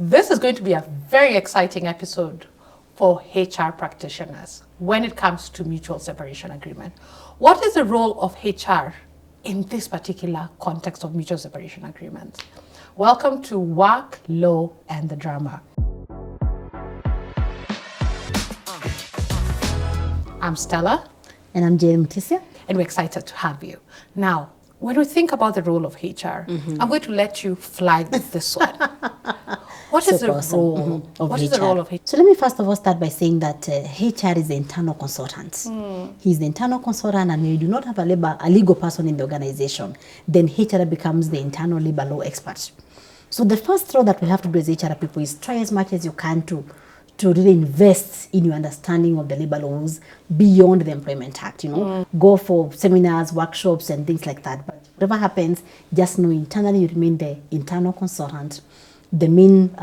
This is going to be a very exciting episode for HR practitioners when it comes to mutual separation agreement. What is the role of HR in this particular context of mutual separation agreements? Welcome to Work, Law, and the Drama. I'm Stella. And I'm Jane Mutisia. And we're excited to have you. Now, when we think about the role of HR, I'm going to let you fly with this one. What is the role of HR? Is the role of HR? So let me first of all start by saying that HR is the internal consultant. He's the internal consultant, and when you do not have a legal person in the organization, then HR becomes the internal labor law expert. So the first role that we have to do as HR people is try as much as you can to really invest in your understanding of the labor laws beyond the Employment Act, Go for seminars, workshops, and things like that. But whatever happens, just know internally you remain the internal consultant, the main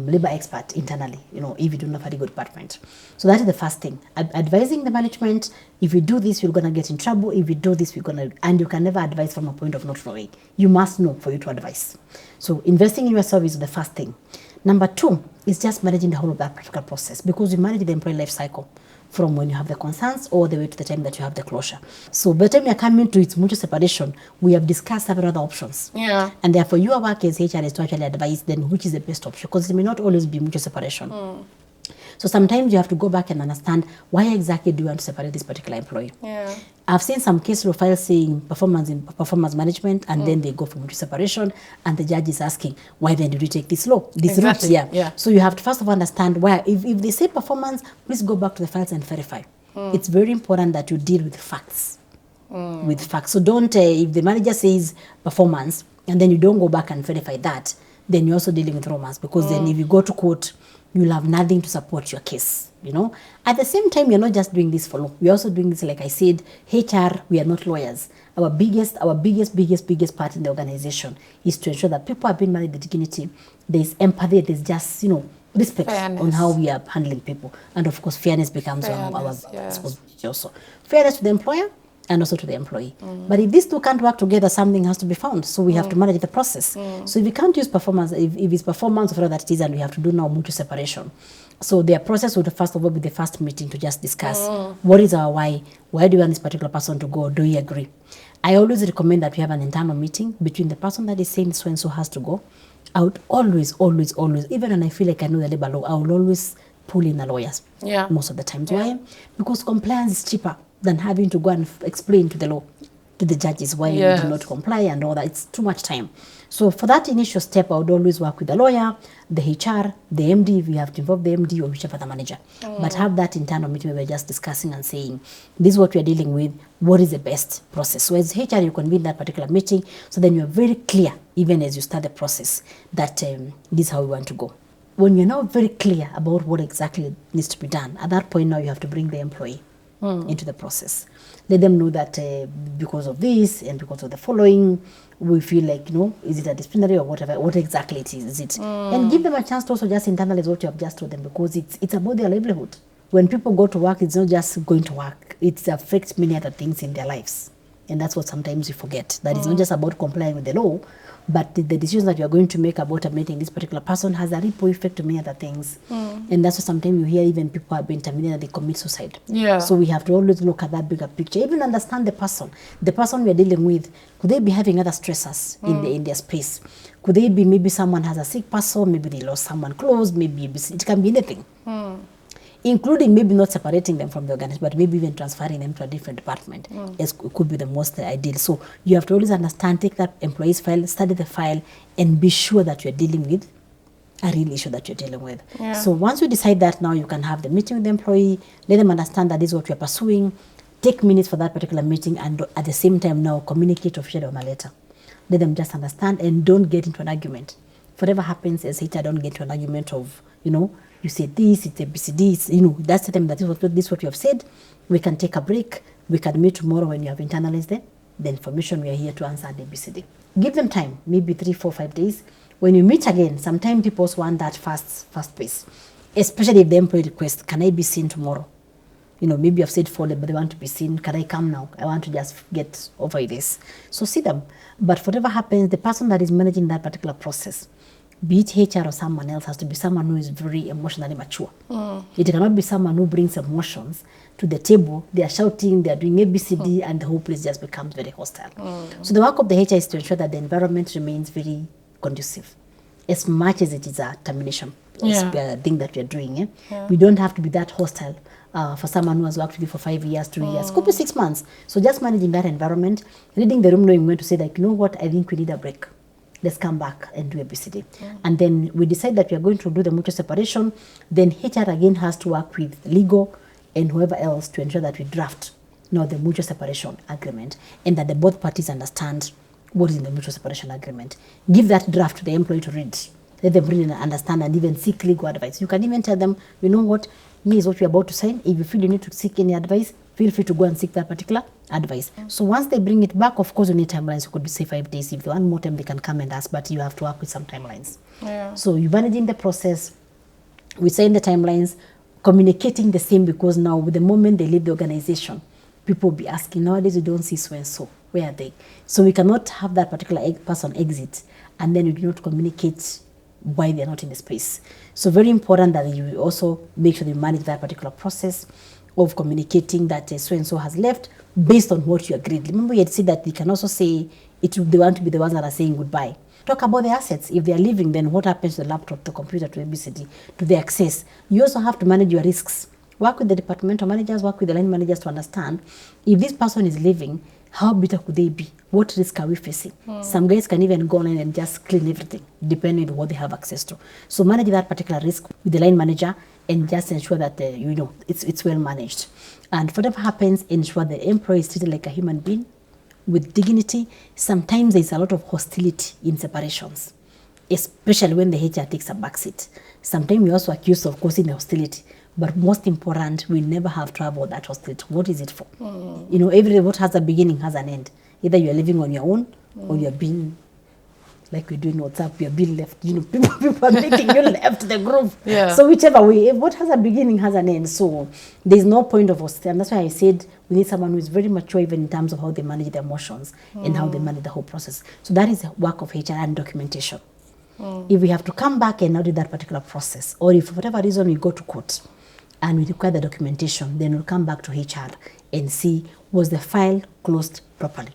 labor expert internally, if you don't have a legal department. So that is the first thing. Advising the management, if you do this, you're going to get in trouble. If you do this, and you can never advise from a point of not knowing. You must know for you to advise. So investing in yourself is the first thing. Number two is just managing the whole of that practical process, because you manage the employee life cycle from when you have the concerns all the way to the time that you have the closure. So by the time you're coming to its mutual separation, we have discussed several other options. Yeah. And therefore your work as HR is to actually advise then which is the best option, because it may not always be mutual separation. So sometimes you have to go back and understand why exactly do you want to separate this particular employee. Yeah. I've seen some case law files saying performance management, and then they go for mutual separation, and the judge is asking, why then did you take this route? Yeah. So you have to first of all understand why. If they say performance, please go back to the files and verify. It's very important that you deal with facts. With facts. So don't, if the manager says performance, and then you don't go back and verify that, then you're also dealing with romance, because then if you go to court, you'll have nothing to support your case, At the same time, you're not just doing this for law. We're also doing this, like I said, HR, we are not lawyers. Our biggest part in the organization is to ensure that people are being managed with dignity. There's empathy, there's just, respect fairness on how we are handling people. And of course, fairness becomes one of our yes. responsibilities also. Fairness to the employer and also to the employee. But if these two can't work together, something has to be found. So we have to manage the process. So if we can't use performance, if it's performance of that it is, and we have to do now mutual separation. So their process would first of all be the first meeting to just discuss what is our why do we want this particular person to go, do we agree? I always recommend that we have an internal meeting between the person that is saying so and so has to go. I would always, even when I feel like I know the labor law, I will always pull in the lawyers. Yeah. Most of the times. Why? Because compliance is cheaper than having to go and explain to the judges why you do not comply and all that. It's too much time. So for that initial step, I would always work with the lawyer, the HR, the MD, if we have to involve the MD or whichever the manager. But have that internal meeting where we're just discussing and saying, this is what we're dealing with, what is the best process. So as HR, you convene that particular meeting, so then you're very clear, even as you start the process, that this is how we want to go. When you're now very clear about what exactly needs to be done, at that point now you have to bring the employee into the process. Let them know that because of this and because of the following, we feel like, is it a disciplinary or whatever, what exactly it is it? And give them a chance to also just internalize what you have just told them, because it's about their livelihood. When people go to work, it's not just going to work. It affects many other things in their lives. And that's what sometimes we forget, that it's not just about complying with the law, but the decisions that you are going to make about admitting this particular person has a ripple effect to many other things. And that's what sometimes you hear even people have been terminated and they commit suicide. Yeah. So we have to always look at that bigger picture, even understand the person we are dealing with. Could they be having other stressors in their space? Could they be, maybe someone has a sick person, maybe they lost someone close, maybe it can be anything. Including maybe not separating them from the organization, but maybe even transferring them to a different department. It could be the most ideal. So you have to always understand, take that employee's file, study the file, and be sure that you're dealing with a real issue that you're dealing with. Yeah. So once you decide that, now you can have the meeting with the employee, let them understand that this is what you're pursuing, take minutes for that particular meeting, and at the same time now communicate officially on a letter. Let them just understand and don't get into an argument. Whatever happens as HR, don't get into an argument of, you say this, it's ABCD, that's the time that this is what you have said. We can take a break. We can meet tomorrow when you have internalized the information. We are here to answer the ABCD. Give them time, maybe 3, 4, 5 days. When you meet again, sometimes people want that fast pace, especially if the employee requests, can I be seen tomorrow? Maybe I've said 4, but they want to be seen. Can I come now? I want to just get over this. So see them. But whatever happens, the person that is managing that particular process be it HR or someone else, has to be someone who is very emotionally mature. It cannot be someone who brings emotions to the table. They are shouting, they are doing ABCD, and the whole place just becomes very hostile. So the work of the HR is to ensure that the environment remains very conducive, as much as it is a termination thing that we are doing. We don't have to be that hostile for someone who has worked with you for 5 years, 2 years, could be 6 months. So just managing that environment, reading the room, knowing when to say, like, you know what, I think we need a break. Let's come back and do ABCD. And then we decide that we are going to do the mutual separation. Then HR again has to work with legal and whoever else to ensure that we draft the mutual separation agreement, and that the both parties understand what is in the mutual separation agreement. Give that draft to the employee to read. Let them read and understand, and even seek legal advice. You can even tell them, you know what, me is what you're about to sign. If you feel you need to seek any advice, feel free to go and seek that particular advice. So once they bring it back, of course, you need timelines. It could be, say, 5 days. If they want more time, they can come and ask, but you have to work with some timelines. So you're managing the process, we sign the timelines, communicating the same, because now with the moment they leave the organization, people will be asking, nowadays you don't see so and so, where are they? So we cannot have that particular person exit and then you do not communicate why they're not in the space. So very important that you also make sure that you manage that particular process of communicating that so-and-so has left based on what you agreed. Remember, you had said that they can also say they want to be the ones that are saying goodbye. Talk about the assets. If they are leaving, then what happens to the laptop, the computer, to ABCD, to the access? You also have to manage your risks. Work with the departmental managers, work with the line managers to understand if this person is leaving, how bitter could they be? What risk are we facing? Some guys can even go online and just clean everything, depending on what they have access to. So manage that particular risk with the line manager and just ensure that it's well managed. And whatever happens, ensure the employee is treated like a human being with dignity. Sometimes there's a lot of hostility in separations, especially when the HR takes a backseat. Sometimes we're also accused of causing the hostility. But most important, we never have to have all that hostility. What is it for? Every what has a beginning has an end. Either you're living on your own or you're being, like we do in WhatsApp, you're being left. People are making you left the group. So whichever way, what has a beginning has an end. So there's no point of hostility. And that's why I said we need someone who is very mature even in terms of how they manage their emotions and how they manage the whole process. So that is the work of HR and documentation. If we have to come back and audit that particular process, or if for whatever reason we go to court, and we require the documentation, then we'll come back to HR and see, was the file closed properly?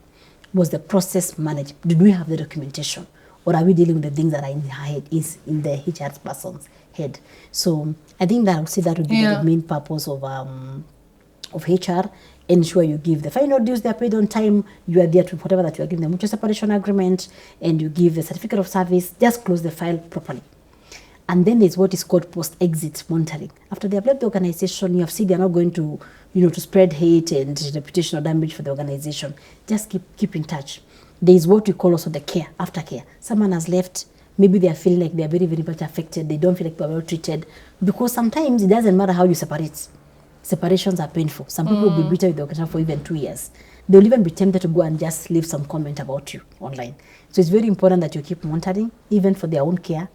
Was the process managed? Did we have the documentation? Or are we dealing with the things that are in the head, is in the HR person's head? So I think that I would say that would be the main purpose of HR. Ensure you give the final dues, they are paid on time, you are there to whatever that you are giving the mutual separation agreement, and you give the certificate of service, just close the file properly. And then there's what is called post-exit monitoring. After they have left the organization, you have seen they're not going to, to spread hate and reputational damage for the organization. Just keep in touch. There is what we call also the care, aftercare. Someone has left, maybe they are feeling like they are very, very much affected. They don't feel like they are well treated. Because sometimes it doesn't matter how you separate. Separations are painful. Some people will be bitter with the organization for even 2 years. They'll even be tempted to go and just leave some comment about you online. So it's very important that you keep monitoring, even for their own care,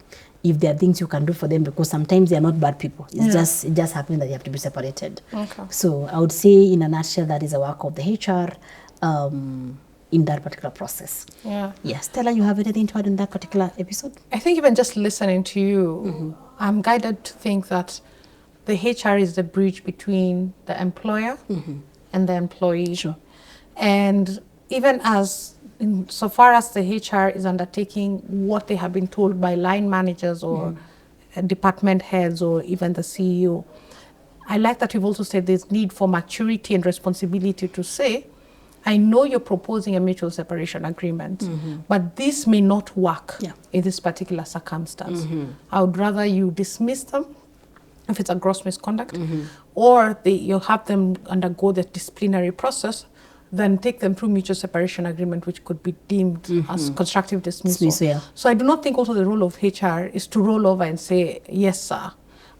if there are things you can do for them, because sometimes they are not bad people. It just happens that you have to be separated. So I would say in a nutshell, that is a work of the HR in that particular process. Yes. Stella, you have anything to add in that particular episode? I think even just listening to you, I'm guided to think that the HR is the bridge between the employer and the employee. And even so far as the HR is undertaking what they have been told by line managers or department heads or even the CEO, I like that you've also said there's need for maturity and responsibility to say, I know you're proposing a mutual separation agreement, but this may not work in this particular circumstance. I would rather you dismiss them if it's a gross misconduct, or you have them undergo the disciplinary process, then take them through mutual separation agreement, which could be deemed as constructive dismissal. So I do not think also the role of HR is to roll over and say, yes, sir,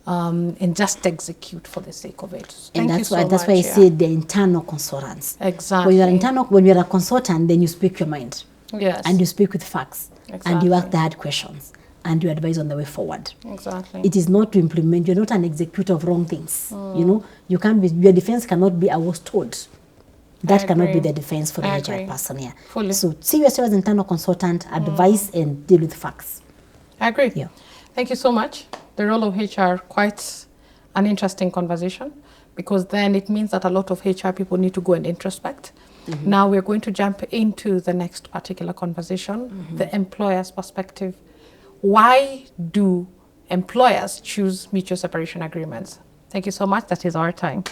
and just execute for the sake of it. And that's why I said the internal consultants. Exactly. When you're a consultant, then you speak your mind. Yes. And you speak with facts. And you ask the hard questions. And you advise on the way forward. It is not to implement. You're not an executor of wrong things. You can't be. Your defense cannot be, I was told. That cannot be the defense for the HR person here. So see yourself as an internal consultant, advise and deal with facts. I agree. Yeah. Thank you so much. The role of HR, quite an interesting conversation, because then it means that a lot of HR people need to go and introspect. Now we're going to jump into the next particular conversation, the employer's perspective. Why do employers choose mutual separation agreements? Thank you so much. That is our time.